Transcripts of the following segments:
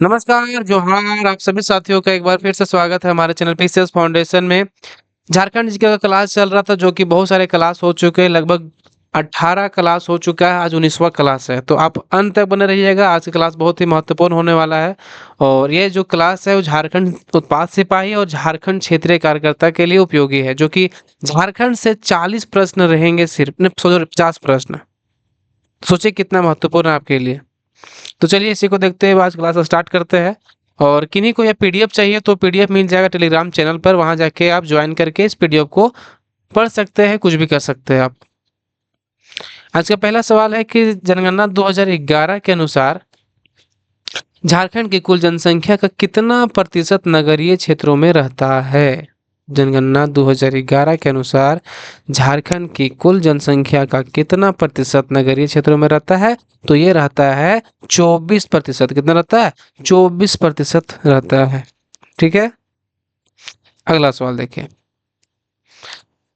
नमस्कार, जोहार आप सभी साथियों का एक बार फिर से स्वागत है हमारे चैनल पीसीएस फाउंडेशन में। झारखंड जी का क्लास चल रहा था जो कि बहुत सारे क्लास हो चुके हैं, लगभग 18 क्लास हो चुका है, आज 19वां क्लास है। तो आप अंत तक बने रहिएगा, आज की क्लास बहुत ही महत्वपूर्ण होने वाला है। और ये जो क्लास है वो झारखंड उत्पाद सिपाही और झारखंड क्षेत्रीय कार्यकर्ता के लिए उपयोगी है, जो कि झारखंड से 40 प्रश्न रहेंगे, सिर्फ नहीं, सोचो 50 प्रश्न। सोचिए कितना महत्वपूर्ण है आपके लिए। तो चलिए इसी को देखते हुए आज क्लास स्टार्ट करते हैं। और किन्हीं को यह पीडीएफ चाहिए तो पीडीएफ मिल जाएगा टेलीग्राम चैनल पर, वहां जाके आप ज्वाइन करके इस पीडीएफ को पढ़ सकते हैं, कुछ भी कर सकते हैं आप। आज का पहला सवाल है कि जनगणना 2011 के अनुसार झारखंड की कुल जनसंख्या का कितना प्रतिशत नगरीय क्षेत्रों में रहता है। जनगणना 2011 के अनुसार झारखंड की कुल जनसंख्या का कितना प्रतिशत नगरीय क्षेत्रों में रहता है। तो ये रहता है 24%। कितना रहता है? 24% रहता है। ठीक है, अगला सवाल देखिए।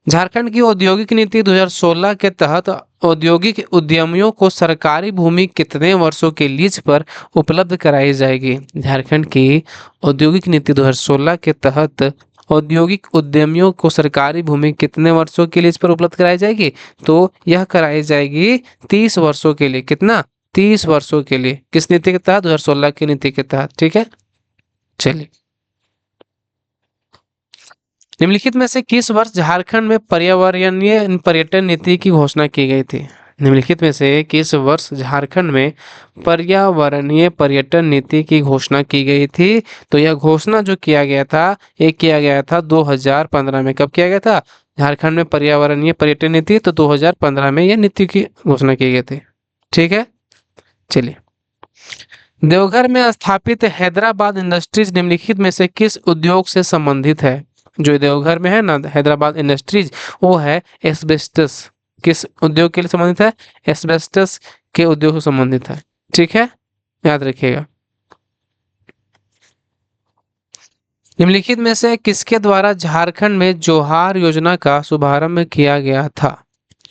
झारखंड की औद्योगिक नीति 2016 के तहत औद्योगिक उद्यमियों को सरकारी भूमि कितने वर्षों के लीज पर उपलब्ध कराई जाएगी। झारखंड की औद्योगिक नीति 2016 के तहत औद्योगिक उद्यमियों को सरकारी भूमि कितने वर्षों के लीज पर उपलब्ध कराई जाएगी। तो यह कराई जाएगी 30 वर्षों के लिए। कितना? 30 वर्षों के लिए। किस नीति के तहत? 2016 की नीति के तहत। ठीक है, चलिए। निम्नलिखित में से किस वर्ष झारखंड में पर्यावरणीय पर्यटन नीति की घोषणा की गई थी। निम्नलिखित में से किस वर्ष झारखंड में पर्यावरणीय पर्यटन नीति की घोषणा की गई थी। तो यह घोषणा जो किया गया था, ये किया गया था 2015 में। कब किया गया था? झारखंड में पर्यावरणीय पर्यटन नीति, तो 2015 में यह नीति की घोषणा की गई थी। ठीक है, चलिए। देवघर में स्थापित हैदराबाद इंडस्ट्रीज निम्नलिखित में से किस उद्योग से संबंधित है। जो देवघर में है ना हैदराबाद इंडस्ट्रीज, वो है एस्बेस्टस। किस उद्योग के लिए संबंधित है? एस्बेस्टस के उद्योग से संबंधित है। ठीक है, याद रखिएगा। निम्नलिखित में से किसके द्वारा झारखंड में जोहार योजना का शुभारंभ किया गया था।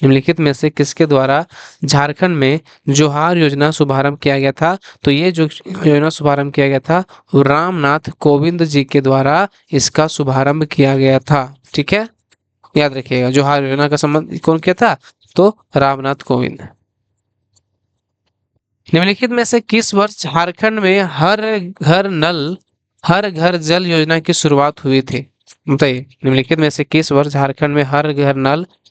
निम्नलिखित में से किसके द्वारा झारखंड में जोहार योजना शुभारंभ किया गया था। तो ये जो योजना शुभारंभ किया गया था वो रामनाथ कोविंद जी के द्वारा इसका शुभारंभ किया गया था। ठीक है, याद रखिएगा। जोहार योजना का संबंध कौन किया था? तो रामनाथ कोविंद। निम्नलिखित में से किस वर्ष झारखंड में हर घर जल योजना की शुरुआत हुई थी। बताइए, निम्नलिखित में से किस वर्ष झारखंड में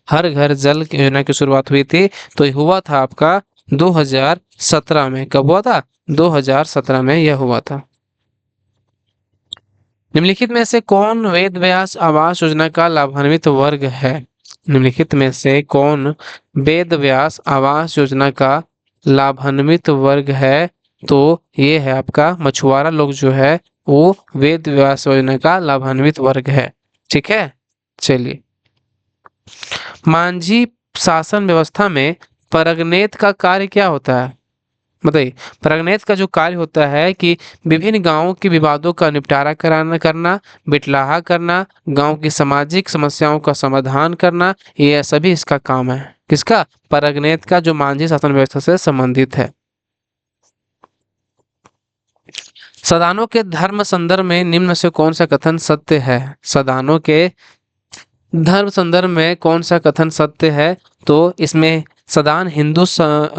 हर घर जल योजना की शुरुआत हुई थी। तो ये हुआ था आपका 2017 में। कब हुआ था? 2017 में यह हुआ था। निम्नलिखित में से कौन वेद व्यास आवास योजना का लाभान्वित वर्ग है। निम्नलिखित में से कौन वेद व्यास आवास योजना का लाभान्वित वर्ग है। तो ये है आपका मछुआरा लोग जो है वो वेद व्यास योजना का लाभान्वित वर्ग है। ठीक है, चलिए। मांझी शासन व्यवस्था में परगनेत का कार्य क्या होता है। बताइए, परगनेत का जो कार्य होता है कि विभिन्न गांवों के विवादों का निपटारा करना, बिटलाहा करना, गांव की सामाजिक समस्याओं का समाधान करना, ये सभी इसका काम है। किसका? परगनेत का, जो मांझी शासन व्यवस्था से संबंधित है। सदानों के धर्म संदर्भ में निम्न से कौन सा कथन सत्य है। सदानों के धर्म संदर्भ में कौन सा कथन सत्य है। तो इसमें सदान हिंदू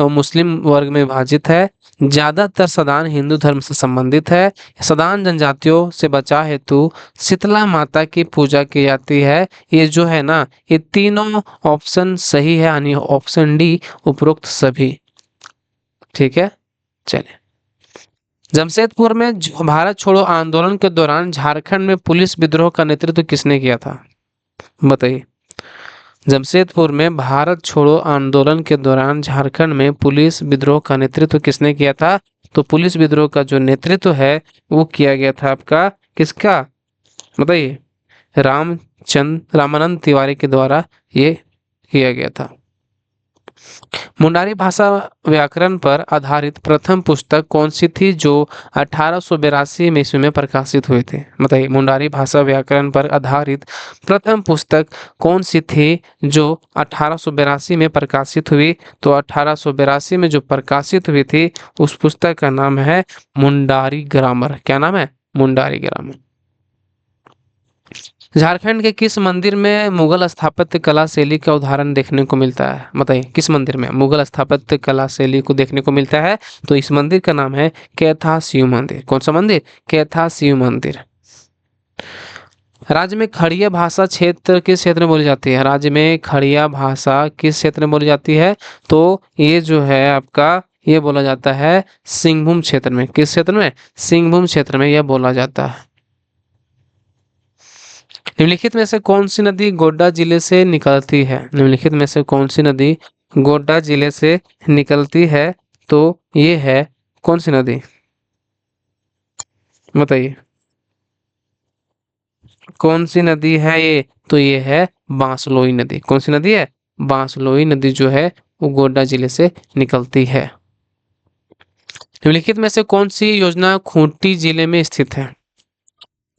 मुस्लिम वर्ग में विभाजित है। ज्यादातर सदान हिंदू धर्म से संबंधित है। सदान जनजातियों से बचाव हेतु शीतला माता की पूजा की जाती है। ये जो है ना, ये तीनों ऑप्शन सही है, यानी ऑप्शन डी उपरोक्त सभी। ठीक है, चलिए। जमशेदपुर में भारत छोड़ो आंदोलन के दौरान झारखंड में पुलिस विद्रोह का नेतृत्व किसने किया था। बताइए, जमशेदपुर में भारत छोड़ो आंदोलन के दौरान झारखंड में पुलिस विद्रोह का नेतृत्व किसने किया था। तो पुलिस विद्रोह का जो नेतृत्व है वो किया गया था आपका किसका? बताइए, रामानंद तिवारी के द्वारा ये किया गया था। मुंडारी भाषा व्याकरण पर आधारित प्रथम पुस्तक कौन सी थी जो 1882 में ईस्वी में प्रकाशित हुए थे? बताइए, मुंडारी भाषा व्याकरण पर आधारित प्रथम पुस्तक कौन सी थी जो 1882 में प्रकाशित हुई? तो 1882 में जो प्रकाशित हुई थी उस पुस्तक का नाम है मुंडारी ग्रामर। क्या नाम है? मुंडारी ग्रामर। झारखंड के किस मंदिर में मुगल स्थापत्य कला शैली का उदाहरण देखने को मिलता है? बताइए, किस मंदिर में मुगल स्थापत्य कला शैली को देखने को मिलता है? तो इस मंदिर का नाम है कैथा शिव मंदिर। कौन सा मंदिर? कैथा शिव मंदिर। राज्य में खड़िया भाषा क्षेत्र किस क्षेत्र में बोली जाती है? राज्य में खड़िया भाषा किस क्षेत्र में बोली जाती है? तो ये जो है आपका, ये बोला जाता है सिंहभूम क्षेत्र में। किस क्षेत्र में? सिंहभूम क्षेत्र में यह बोला जाता है। निम्नलिखित में से कौन सी नदी गोड्डा जिले से निकलती है? निम्नलिखित में से कौन सी नदी गोड्डा जिले से निकलती है? तो ये है कौन सी नदी? बताइए, कौन सी नदी है ये? तो ये है बांसलोई नदी। कौन सी नदी है? बांसलोई नदी जो है वो गोड्डा जिले से निकलती है। निम्नलिखित में से कौन सी योजना खूंटी जिले में स्थित है?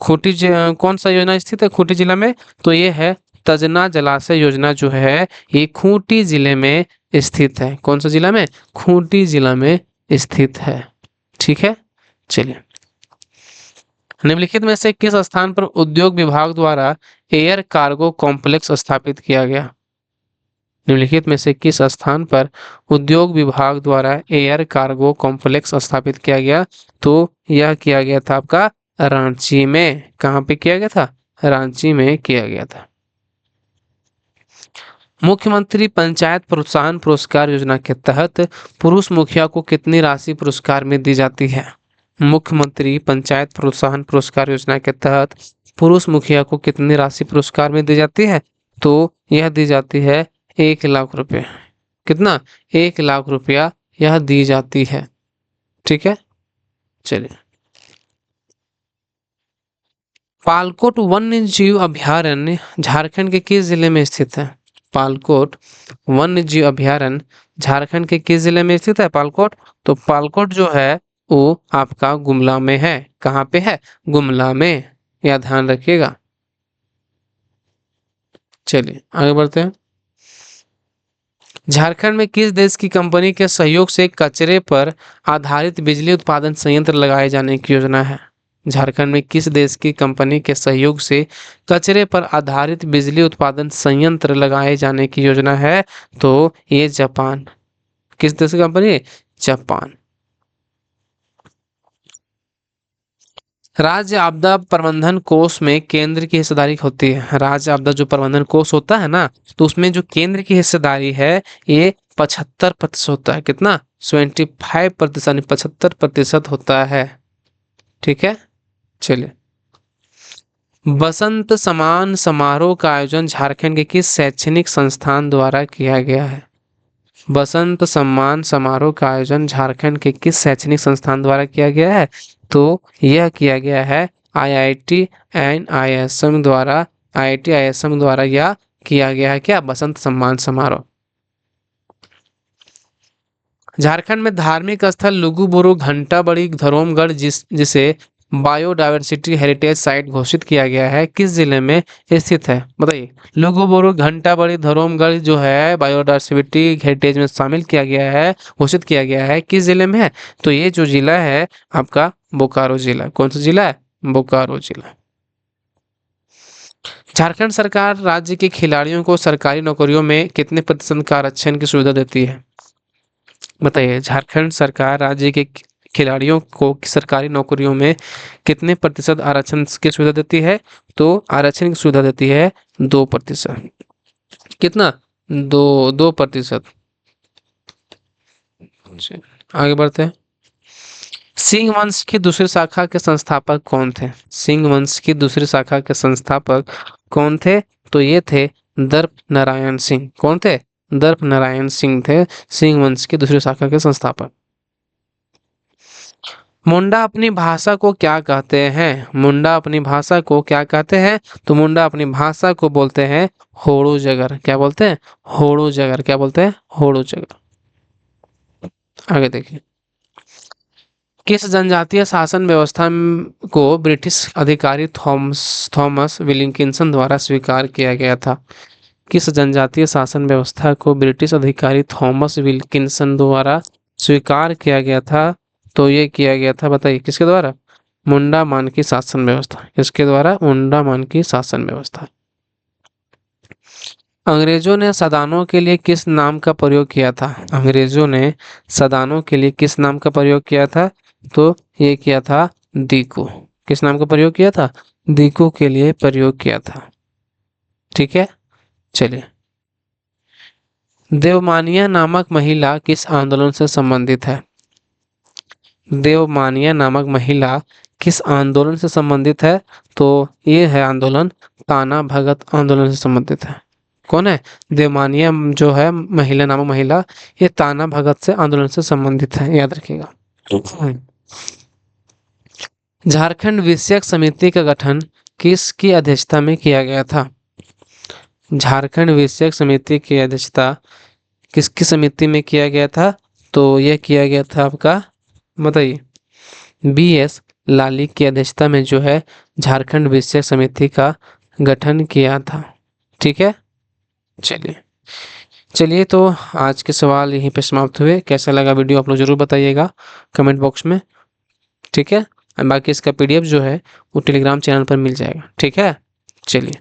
कौन सा योजना स्थित है खूंटी जिला में? तो ये है तजना जलाशय योजना जो है ये खूंटी जिले में स्थित है। कौन सा जिला में? खूंटी जिला में स्थित है। ठीक है, चलिए। निम्नलिखित में से किस स्थान पर उद्योग विभाग द्वारा एयर कार्गो कॉम्प्लेक्स स्थापित किया गया? निम्नलिखित में से किस स्थान पर उद्योग विभाग द्वारा एयर कार्गो कॉम्प्लेक्स स्थापित किया गया? तो यह किया गया था आपका रांची में। कहाँ पे किया गया था? रांची में किया गया था। मुख्यमंत्री पंचायत प्रोत्साहन पुरस्कार योजना के तहत पुरुष मुखिया को कितनी राशि पुरस्कार में दी जाती है? मुख्यमंत्री पंचायत प्रोत्साहन पुरस्कार योजना के तहत पुरुष मुखिया को कितनी राशि पुरस्कार में दी जाती है? तो यह दी जाती है 1 लाख रुपए। कितना? 1 लाख रुपया यह दी जाती है। ठीक है, चलिए। पालकोट वन्य जीव अभयारण्य झारखंड के किस जिले में स्थित है? पालकोट वन्य जीव अभयारण्य झारखंड के किस जिले में स्थित है? पालकोट, तो पालकोट जो है वो आपका गुमला में है। कहाँ पे है? गुमला में, यह ध्यान रखिएगा। चलिए आगे बढ़ते हैं। झारखंड में किस देश की कंपनी के सहयोग से कचरे पर आधारित बिजली उत्पादन संयंत्र लगाए जाने की योजना है? झारखंड में किस देश की कंपनी के सहयोग से कचरे पर आधारित बिजली उत्पादन संयंत्र लगाए जाने की योजना है? तो ये जापान। किस देश की कंपनी? जापान। राज्य आपदा प्रबंधन कोष में केंद्र की हिस्सेदारी होती है। राज्य आपदा जो प्रबंधन कोष होता है ना, तो उसमें जो केंद्र की हिस्सेदारी है ये 75% होता है। कितना? 75%, 75% होता है। ठीक है, चलिए। बसंत समान समारोह का आयोजन झारखंड के किस शैक्षणिक संस्थान द्वारा किया गया है? बसंत सम्मान समारोह का आयोजन झारखंड के किस शैक्षणिक संस्थान द्वारा किया गया है? तो यह किया गया है आईआईटी एंड आईएसएम द्वारा। आईआईटी आईएसएम द्वारा यह किया गया है। क्या? बसंत सम्मान समारोह। झारखंड में धार्मिक स्थल लुगु बुरु घंटा बड़ी धरोमगढ़ जिसे बायोडायवर्सिटी हेरिटेज साइट घोषित किया गया है किस जिले में स्थित है? बताइए। लुगु बुरु घंटा बड़ी धरोमगढ़ जो है बायोडायवर्सिटी हेरिटेज में शामिल किया गया है, घोषित किया गया है, किस जिले में है? तो ये जो जिला है आपका बोकारो जिला। कौन सा जिला है? बोकारो जिला। झारखंड सरकार राज्य के खिलाड़ियों को सरकारी नौकरियों में कितने प्रतिशत का आरक्षण की सुविधा देती है? बताइए, झारखंड सरकार राज्य के खिलाड़ियों को सरकारी नौकरियों में कितने प्रतिशत आरक्षण की सुविधा देती है? तो आरक्षण की सुविधा देती है 2%। कितना? 2%। आगे बढ़ते हैं। सिंह वंश की दूसरी शाखा के संस्थापक कौन थे? सिंह वंश की दूसरी शाखा के संस्थापक कौन थे? तो ये थे दर्प नारायण सिंह। कौन थे? दर्प नारायण सिंह थे सिंह वंश की दूसरी शाखा के संस्थापक। मुंडा अपनी भाषा को क्या कहते हैं? मुंडा अपनी भाषा को क्या कहते हैं? तो मुंडा अपनी भाषा को बोलते हैं होड़ू जगर। क्या बोलते हैं? होड़ू जगर। क्या बोलते हैं? होड़ू जगर। आगे देखिए, किस जनजातीय शासन व्यवस्था को ब्रिटिश अधिकारी थॉमस थॉमस विलिंकिंसन द्वारा स्वीकार किया गया था? किस जनजातीय शासन व्यवस्था को ब्रिटिश अधिकारी थॉमस विल्किंसन द्वारा स्वीकार किया गया था? तो ये किया गया था, बताइए किसके द्वारा? मुंडा मान की शासन व्यवस्था। किसके द्वारा? मुंडा मान की शासन व्यवस्था। अंग्रेजों ने सदानों के लिए किस नाम का प्रयोग किया था? अंग्रेजों ने सदानों के लिए किस नाम का प्रयोग किया था? तो ये किया था दीकू। किस नाम का प्रयोग किया था? दीकू के लिए प्रयोग किया था। ठीक है, चलिए। देवमानिया नामक महिला किस आंदोलन से संबंधित है? देवमानिया नामक महिला किस आंदोलन से संबंधित है? तो ये है आंदोलन ताना भगत आंदोलन से संबंधित है। कौन है? देवमानिया जो है महिला, नामक महिला, ये ताना भगत से आंदोलन से संबंधित है, याद रखिएगा। झारखंड विषयक समिति का गठन किसकी अध्यक्षता में किया गया था? झारखंड विषयक समिति की अध्यक्षता किसकी समिति में किया गया था? तो यह किया गया था आपका, बताइए, BS लाली की अध्यक्षता में जो है झारखंड विषयक समिति का गठन किया था। ठीक है, चलिए। चलिए, तो आज के सवाल यहीं पे समाप्त हुए। कैसा लगा वीडियो आप लोग जरूर बताइएगा कमेंट बॉक्स में। ठीक है, बाकी इसका PDF जो है वो टेलीग्राम चैनल पर मिल जाएगा। ठीक है, चलिए।